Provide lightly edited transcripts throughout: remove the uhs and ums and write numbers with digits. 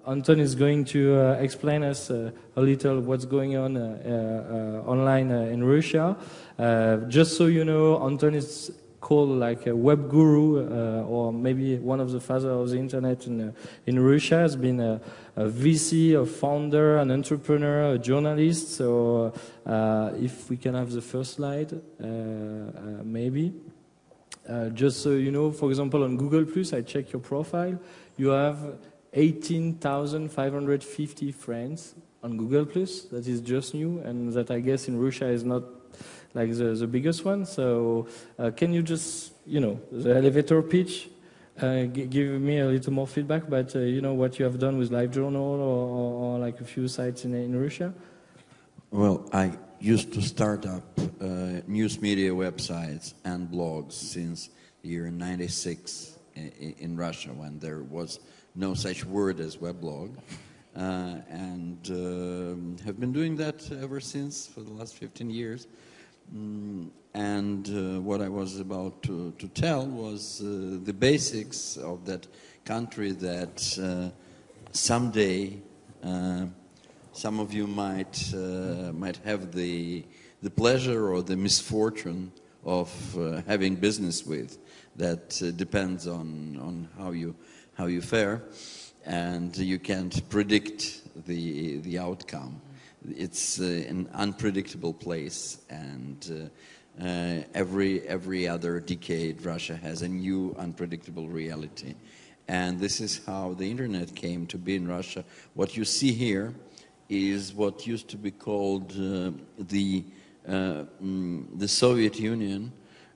Anton is going to explain us a little what's going on online in Russia. Just so you know, Anton is called like a web guru, or maybe one of the fathers of the internet in Russia. Has been a VC, a founder, an entrepreneur, a journalist. So if we can have the first slide, maybe. Just so you know, for example, on Google+, I check your profile, you have 18,550 friends on Google+. That is just new, and that I guess in Russia is not like the biggest one. So can you just, you know, the elevator pitch, give me a little more feedback, but you know, what you have done with LiveJournal or like a few sites in Russia? Well, I used to start up news media websites and blogs since the year 96 in Russia, when there was no such word as weblog, and have been doing that ever since for the last 15 years. And what I was about to tell was the basics of that country that someday some of you might have the pleasure or the misfortune of having business with. That depends on how you fare, and you can't predict the outcome. It's an unpredictable place, and every other decade Russia has a new unpredictable reality. And this is how the internet came to be in Russia. What you see here is what used to be called the Soviet Union,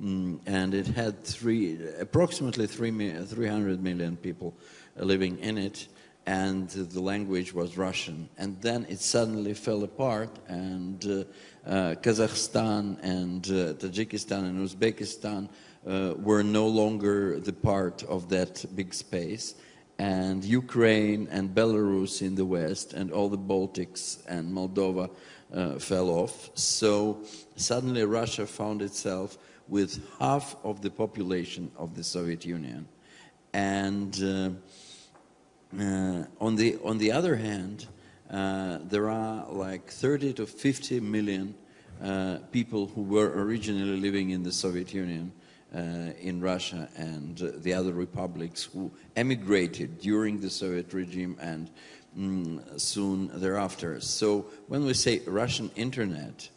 and it had approximately 300 million people living in it, and the language was Russian. And then it suddenly fell apart, and Kazakhstan and Tajikistan and Uzbekistan were no longer the part of that big space, and Ukraine and Belarus in the west and all the Baltics and Moldova fell off. So suddenly Russia found itself with half of the population of the Soviet Union. And on the other hand, there are like 30 to 50 million people who were originally living in the Soviet Union, in Russia and the other republics, who emigrated during the Soviet regime and soon thereafter. So when we say Russian internet,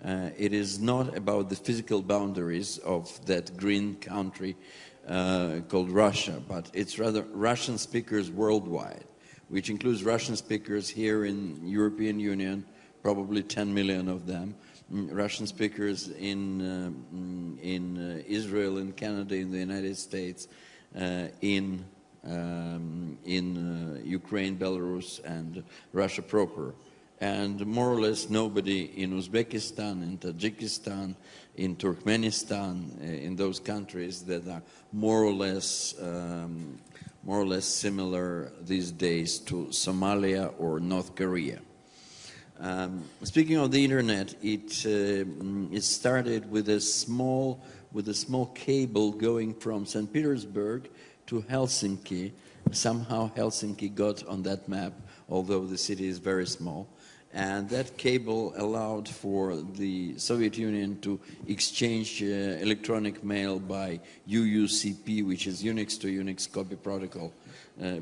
it is not about the physical boundaries of that green country called Russia, but it's rather Russian speakers worldwide, which includes Russian speakers here in European Union, probably 10 million of them, Russian speakers in Israel, in Canada, in the United States, in Ukraine, Belarus, and Russia proper. And more or less nobody in Uzbekistan, in Tajikistan, in Turkmenistan, in those countries that are more or less similar these days to Somalia or North Korea. Speaking of the internet, it started with a small cable going from St. Petersburg to Helsinki. Somehow Helsinki got on that map, although the city is very small. And that cable allowed for the Soviet Union to exchange electronic mail by UUCP, which is Unix to Unix copy protocol,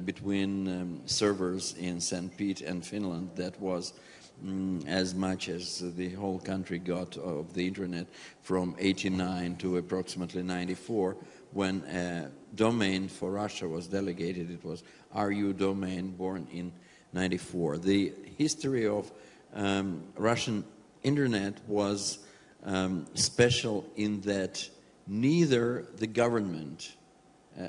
between servers in St. Pete and Finland. That was as much as the whole country got of the internet from 89 to approximately 94, when a domain for Russia was delegated. It was RU domain, born in 94. The history of Russian internet was special in that neither the government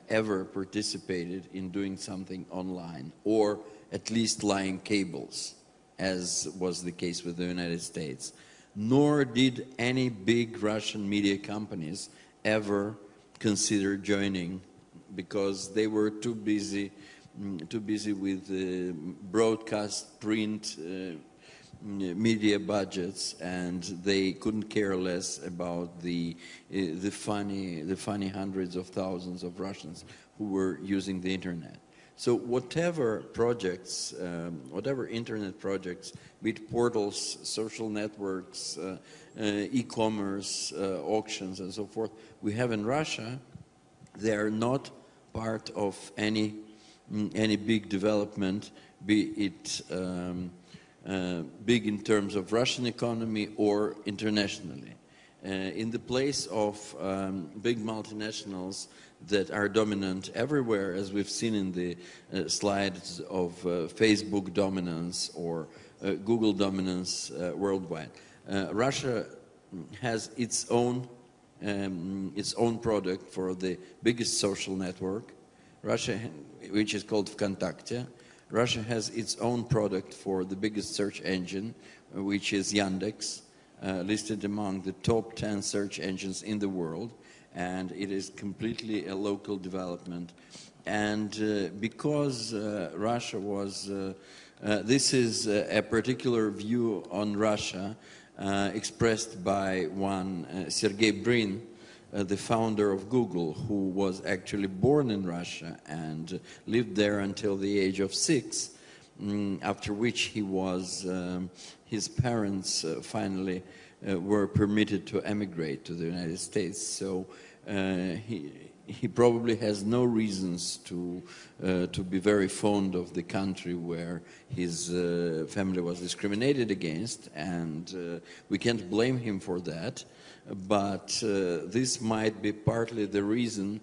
ever participated in doing something online, or at least laying cables, as was the case with the United States, nor did any big Russian media companies ever consider joining, because they were too busy with broadcast print media budgets, and they couldn't care less about the funny hundreds of thousands of Russians who were using the internet. So whatever projects, whatever internet projects, be it portals, social networks, e-commerce, auctions, and so forth, we have in Russia, they are not part of any big development, be it big in terms of Russian economy or internationally. In the place of big multinationals that are dominant everywhere, as we've seen in the slides of Facebook dominance or Google dominance worldwide, Russia has its own product for the biggest social network, Russia, which is called Fondateur. Russia has its own product for the biggest search engine, which is Yandex, listed among the top 10 search engines in the world, and it is completely a local development. And because Russia was, this is a particular view on Russia expressed by one Sergey Brin, the founder of Google, who was actually born in Russia and lived there until the age of 6, after which he was, his parents finally were permitted to emigrate to the United States. So he probably has no reasons to be very fond of the country where his family was discriminated against, and we can't blame him for that. But this might be partly the reason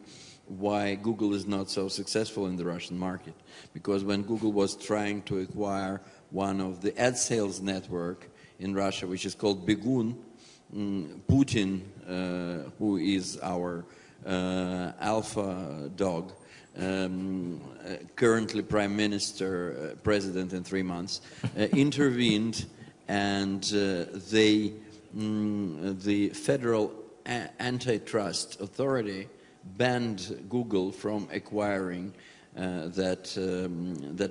why Google is not so successful in the Russian market. Because when Google was trying to acquire one of the ad sales network in Russia, which is called Begun, Putin, who is our alpha dog, currently Prime Minister, President in 3 months, intervened, and the Federal Antitrust Authority banned Google from acquiring that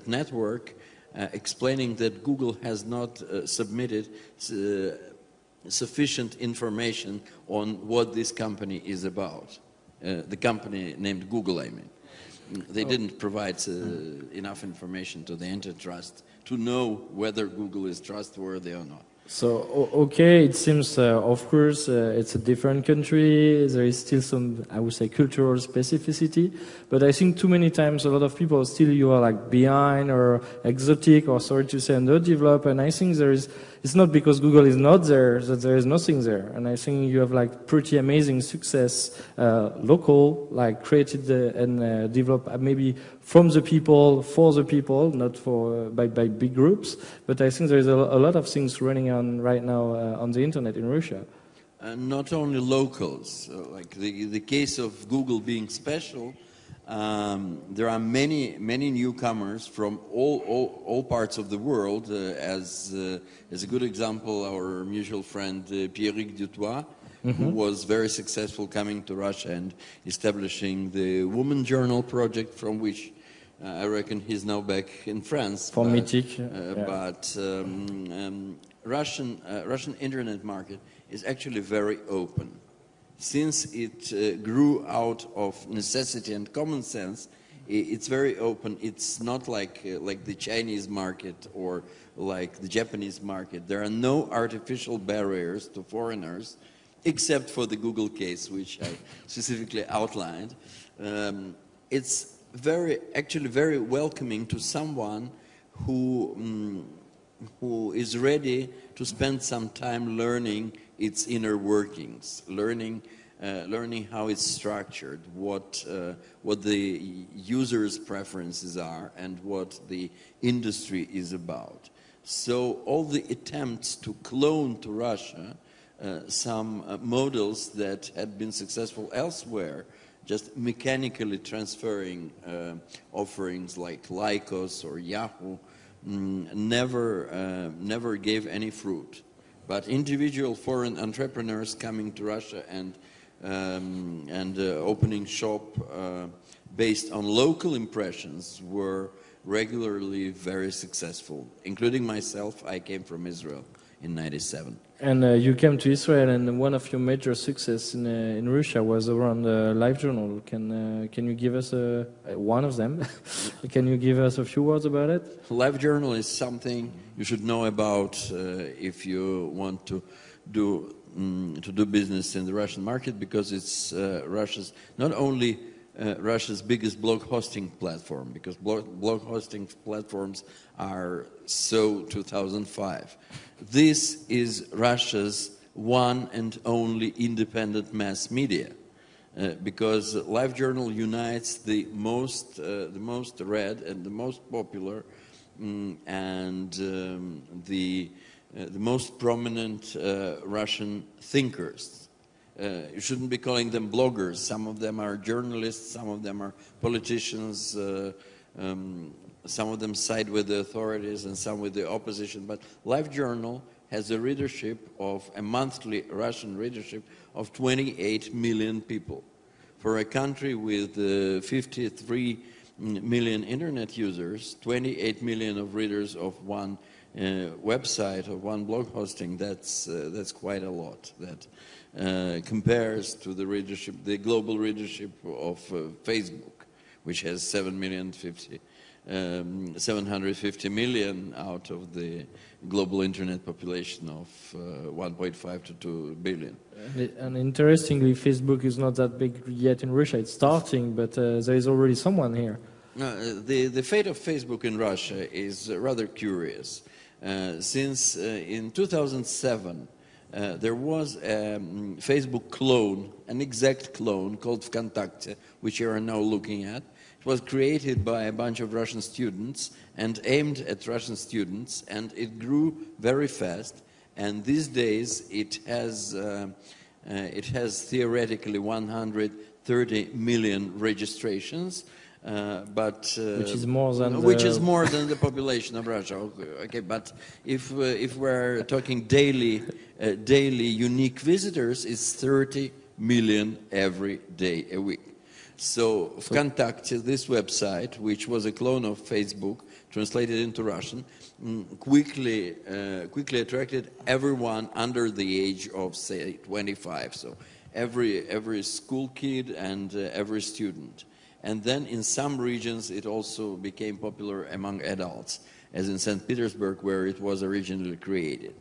network, explaining that Google has not submitted sufficient information on what this company is about. The company named Google, I mean. They didn't provide enough information to the antitrust to know whether Google is trustworthy or not. So, okay, it seems, of course, it's a different country. There is still some, I would say, cultural specificity. But I think too many times a lot of people still, you are like behind or exotic or, sorry to say, underdeveloped. And I think it's not because Google is not there that there is nothing there. And I think you have like pretty amazing success, local, like created and developed maybe from the people, for the people, not for by big groups. But I think there is a lot of things running on right now on the internet in Russia. Not only locals, like the case of Google being special, there are many newcomers from all parts of the world. As a good example, our mutual friend Pierrick Dutoit, who was very successful coming to Russia and establishing the Woman Journal project, from which I reckon he's now back in France. For Mythic. But Russian internet market is actually very open. Since it grew out of necessity and common sense, it's very open. It's not like the Chinese market or like the Japanese market. There are no artificial barriers to foreigners, except for the Google case, which I specifically outlined. It's actually very welcoming to someone who is ready to spend some time learning its inner workings, learning how it's structured, what the user's preferences are, and what the industry is about. So all the attempts to clone to Russia some models that had been successful elsewhere, just mechanically transferring offerings like Lycos or Yahoo, never gave any fruit. But individual foreign entrepreneurs coming to Russia and opening shop based on local impressions were regularly very successful, including myself. I came from Israel in '97. And you came to Israel, and one of your major success in Russia was around LiveJournal. Can you give us one of them? Can you give us a few words about it? LiveJournal is something you should know about if you want to do business in the Russian market, because it's Russia's not only Russia's biggest blog hosting platform, because blog hosting platforms are so 2005. This is Russia's one and only independent mass media, because LiveJournal unites the most read and the most popular and the most prominent Russian thinkers. You shouldn't be calling them bloggers. Some of them are journalists, some of them are politicians, some of them side with the authorities and some with the opposition. But LiveJournal has a readership of a monthly Russian readership of 28 million people. For a country with 53 million internet users, 28 million of readers of one website, of one blog hosting, that's quite a lot. That compares to the readership, the global readership of Facebook, which has 750 million out of the global internet population of 1.5 to 2 billion. And interestingly, Facebook is not that big yet in Russia. It's starting, but there is already someone here. The fate of Facebook in Russia is rather curious. Since in 2007, there was a Facebook clone, an exact clone called Fondateur, which you are now looking at. It was created by a bunch of Russian students and aimed at Russian students, and it grew very fast. And these days it has theoretically 130 million registrations. Which is more than the population of Russia. Okay, but if we're talking daily unique visitors, it's 30 million every day a week. So Fondateur, this website, which was a clone of Facebook, translated into Russian, quickly attracted everyone under the age of, say, 25. So every school kid and every student. And then in some regions it also became popular among adults, as in St. Petersburg, where it was originally created.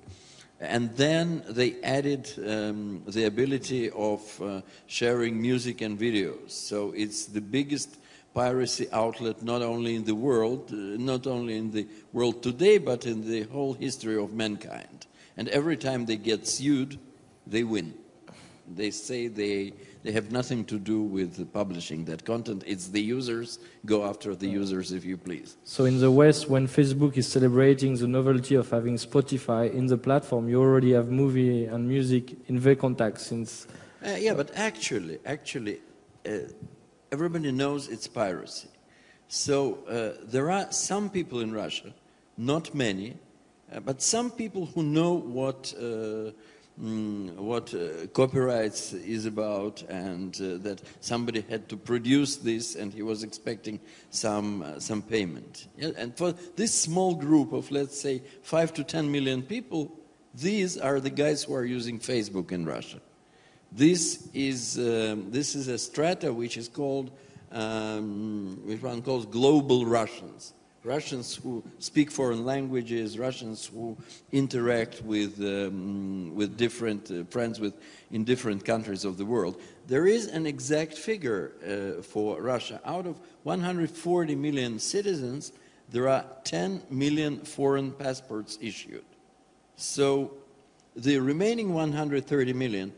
And then they added the ability of sharing music and videos. So it's the biggest piracy outlet not only in the world today, but in the whole history of mankind. And every time they get sued, they win. They say they have nothing to do with publishing that content. It's the users. Go after the users, if you please. So in the West, when Facebook is celebrating the novelty of having Spotify in the platform, you already have movie and music in VKontakte since... yeah, but actually, everybody knows it's piracy. So there are some people in Russia, not many, but some people who know what copyrights is about, and that somebody had to produce this and he was expecting some payment. Yeah? And for this small group of, let's say, 5 to 10 million people, these are the guys who are using Facebook in Russia. This is a strata which is called, which one calls global Russians. Russians who speak foreign languages, Russians who interact with different friends in different countries of the world. There is an exact figure for Russia. Out of 140 million citizens, there are 10 million foreign passports issued. So the remaining 130 million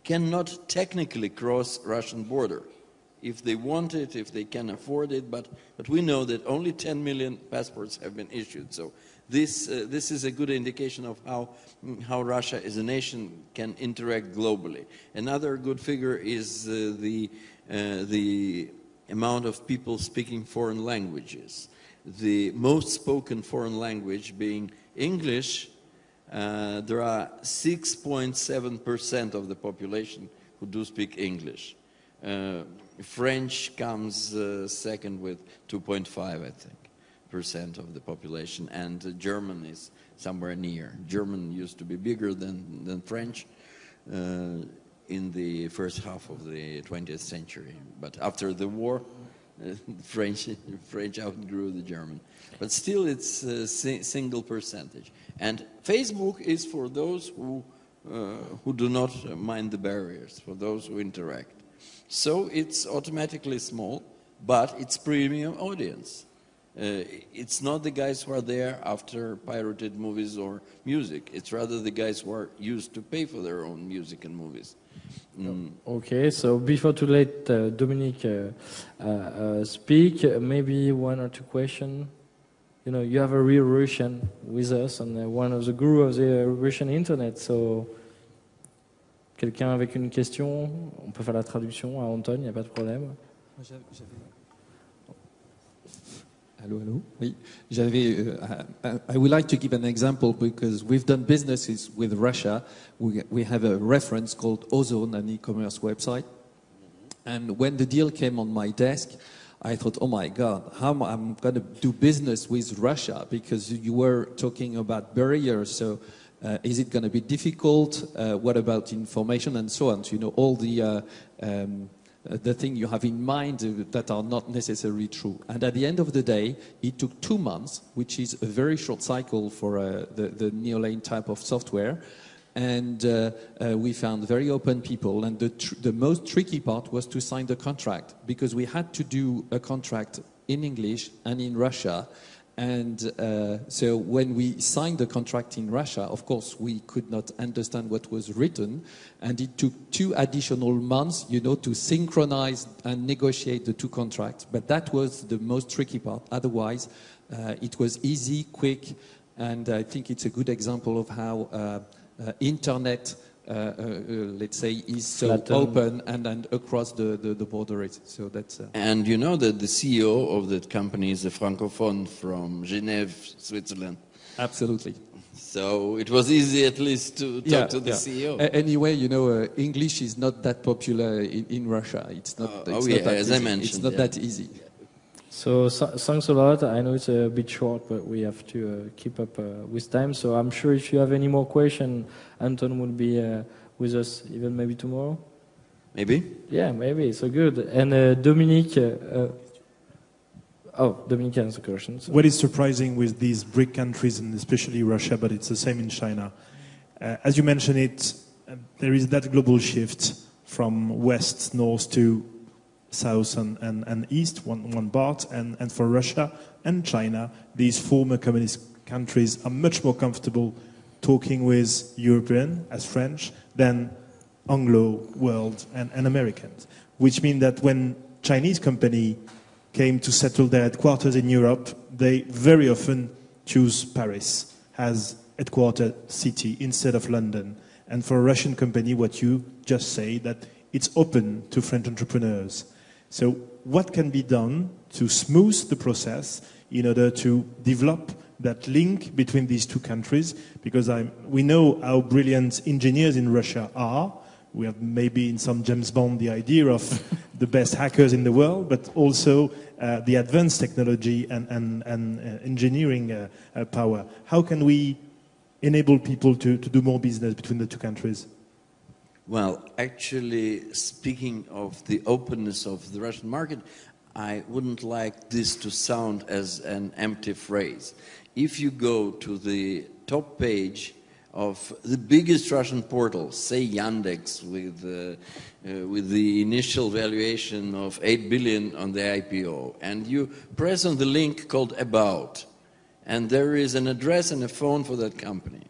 cannot technically cross Russian border. If they want it, if they can afford it, but we know that only 10 million passports have been issued. So this is a good indication of how Russia as a nation can interact globally. Another good figure is the amount of people speaking foreign languages. The most spoken foreign language being English, there are 6.7% of the population who do speak English. French comes second with 2.5, I think. of the population, and German is somewhere near. German used to be bigger than French in the first half of the 20th century, but after the war, French outgrew the German. But still, it's a single percentage. And Facebook is for those who do not mind the barriers, for those who interact. So it's automatically small, but it's premium audience. It's not the guys who are there after pirated movies or music. It's rather the guys who are used to pay for their own music and movies. Okay, so before to let Dominique speak, maybe one or two questions. You know, you have a real Russian with us, and one of the gurus of the Russian internet. So, quelqu'un avec une question, on peut faire la traduction à Anton, il n'y a pas de problème. Hello, hello. Oui, I would like to give an example because we've done businesses with Russia. We have a reference called Ozone, an e-commerce website. And when the deal came on my desk, I thought, oh my God, how I'm going to do business with Russia? Because you were talking about barriers. So is it going to be difficult? What about information and so on? So, you know, all the thing you have in mind that are not necessarily true. And at the end of the day, it took 2 months, which is a very short cycle for the Neolane type of software. And we found very open people. And the most tricky part was to sign the contract, because we had to do a contract in English and in Russia. And so when we signed the contract in Russia, of course, we could not understand what was written. And it took 2 additional months, you know, to synchronize and negotiate the 2 contracts. But that was the most tricky part. Otherwise, it was easy, quick. And I think it's a good example of how internet, let's say, is so open and across the borders. So that's. And you know that the CEO of that company is a francophone from Geneva, Switzerland. Absolutely. So it was easy at least to talk to the CEO. Anyway, you know, English is not that popular in Russia. It's not. As I mentioned, it's not that easy. So thanks a lot. I know it's a bit short, but we have to keep up with time. So I'm sure if you have any more questions, Anton will be with us even maybe tomorrow. Maybe? Yeah, maybe. So good. And Dominique, Dominique has a question. So. What is surprising with these BRIC countries, and especially Russia, but it's the same in China, as you mentioned it, there is that global shift from west, north to south and east, one part, and for Russia and China, these former communist countries are much more comfortable talking with European as French than Anglo world and Americans, which means that when Chinese company came to settle their headquarters in Europe, they very often choose Paris as headquarter city instead of London. And for a Russian company, what you just say, that it's open to French entrepreneurs. So what can be done to smooth the process in order to develop that link between these 2 countries? Because we know how brilliant engineers in Russia are. We have maybe in some James Bond the idea of the best hackers in the world, but also the advanced technology and engineering power. How can we enable people to do more business between the 2 countries? Well, actually, speaking of the openness of the Russian market, I wouldn't like this to sound as an empty phrase. If you go to the top page of the biggest Russian portal, say Yandex, with the initial valuation of 8 billion on the IPO, and you press on the link called About, and there is an address and a phone for that company,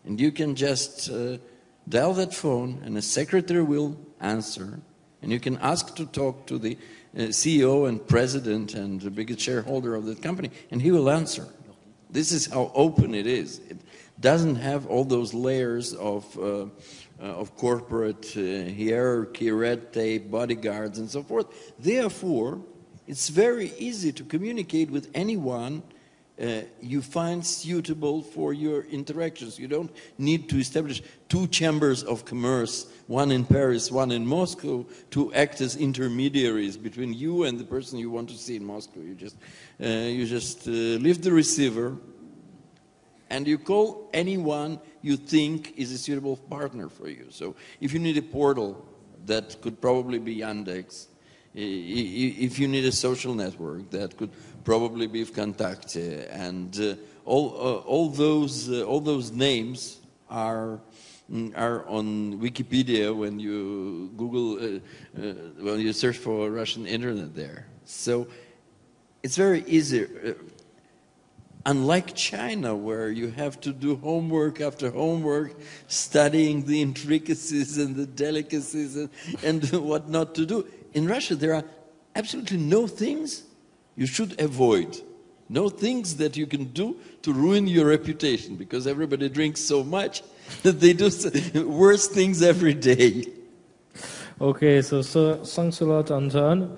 and you can just dial that phone, and a secretary will answer, and you can ask to talk to the CEO and president and the biggest shareholder of that company, and he will answer. This is how open it is. It doesn't have all those layers of corporate hierarchy, red tape, bodyguards, and so forth. Therefore, it's very easy to communicate with anyone you find suitable for your interactions. You don't need to establish two chambers of commerce, one in Paris, one in Moscow, to act as intermediaries between you and the person you want to see in Moscow. You just leave the receiver and you call anyone you think is a suitable partner for you. So if you need a portal, that could probably be Yandex. If you need a social network, that could probably be Fondateur, and all those names are on Wikipedia when you Google when you search for Russian internet there. So it's very easy. Unlike China, where you have to do homework after homework, studying the intricacies and the delicacies and what not to do. In Russia, there are absolutely no things you should avoid. No things that you can do to ruin your reputation, because everybody drinks so much that they do worse things every day. Okay, so thanks a lot, Anton.